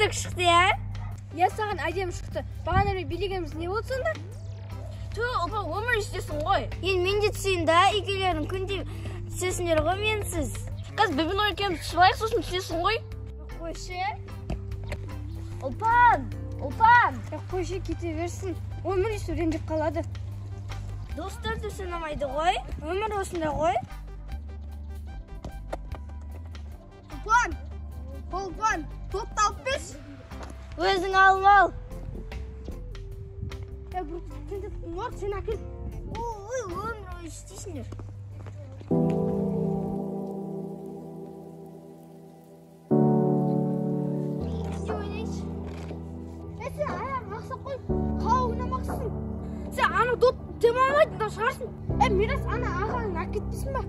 бөлек шықты, я? Я саған әдемі шықты. Бағана билегеніміз не болды сонда? Опа, өмір істесің ғой. Енді мен де түсейін да, екеулерің күнде түсесіңдер ғой менсіз. Қазір бөбін ойкеміз түсіп алайық, сосын түсесің ғой. Қойшы. Ұлпан. Қойшы кете берсін. Өмір ісі ренжіп қалады. Достар да сынамайды ғой. Өмір осында ғой. Ұлпан, топты алып бес. Өзің ал. Сен әкел. Өмір істейсіңдер. Не ойнайшы? Сен аяғын ақсап қой. Қала ойнамақсың. Сен ана дот демалмайды да шығарсың. Мирас, ана ағаның әкетпесін ба?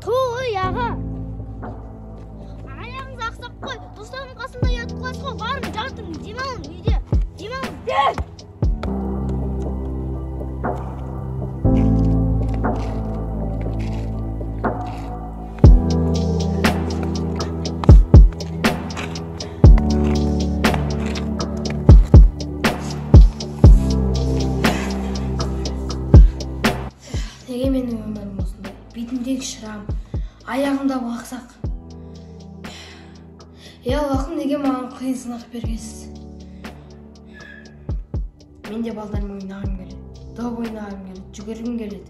Той, аға. Аяғыңыз ақсап қой. Достарының қасында ятып қаласың ғой. Барың жатырың, демалың үйде. Демалың. Неге менің өмірім осындай? Бетіндегі шырам, аяғымдағы ақсақ. Аллахым, неге маған қиын сынақ бергенсіз? Мен де балдарым ойнағым келеді, доп ойнағым келеді, жүгіргім келеді.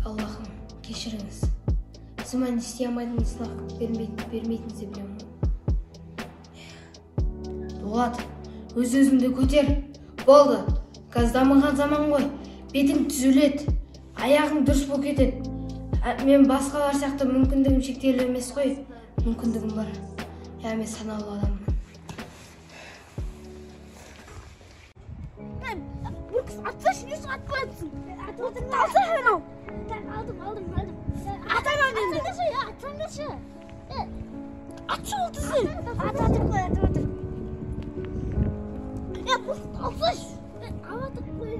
Аллахым, кешіріңіз. Сіз маған істей алмайтын сынақ бермейтінізді білемін. Дулат, өз-өзіңді көтер. Болды, қазір дамыған заман ғой. Бетің түзеледі, аяғың дұрыс болып кетеді. Мен басқалар сияқты мүмкіндігім шектеулі емес қой. Мүмкіндігім бар. Мен саналы адаммын. Бір кіз атсашы, несің атпайсың? Алса анау. Алдым. Атаман енді. Атсаңдашы. Атшы олды сен. Ататып қой. Алсашы. Алатып қой.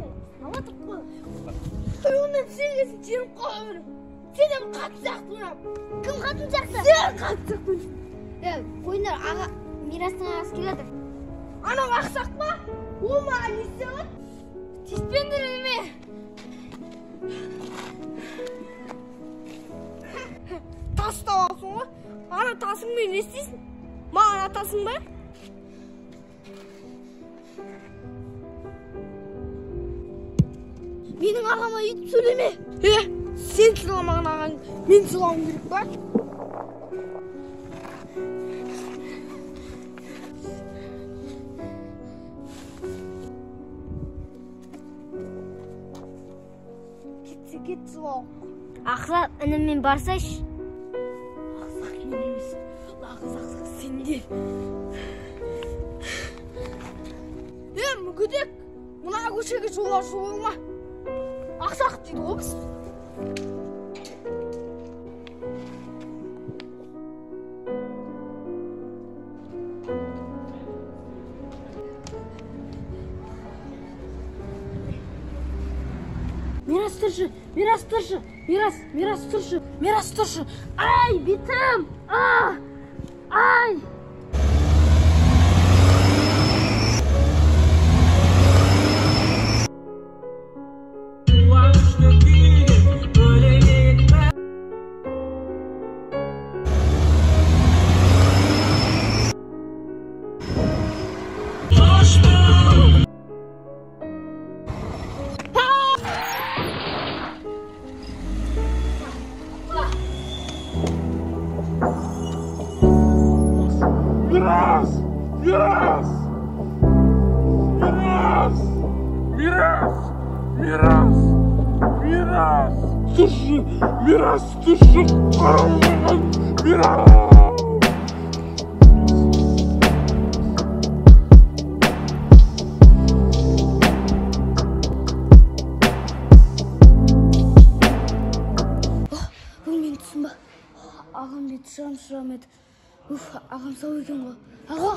Онdan сен кесін жерім қойыр. Сен hem қатты сияқты ойнап. Кім қатын жақсы? Сен қатты сияқты. Ойындар, аға, Мирастың ағасы келеді. Анау ақсақ па? Ол маған не істеді? Тиіспендір неме? Тас табасың ғой. Ана тасыңмен не істейсің? Маған атасың ба? Менің ағама етіп сөйлеме. Сен сыйламаған ағаң, мен сыйлауым керек па? Кет сылау. Ақсақ, ініммен барсайшы. Ақсақ мен емес, ақсақ сендер. Мүгедек, мына көшеге жолаушы болма. Ақсақ дейді ғой біз. Мирас тұршы. Ай, бетім! Ай! Мирас, тұршы, қарамаған, Мирас! Мен түсін ба? Ағам бет шырам еді. Ағам сау екен ғой. Аға!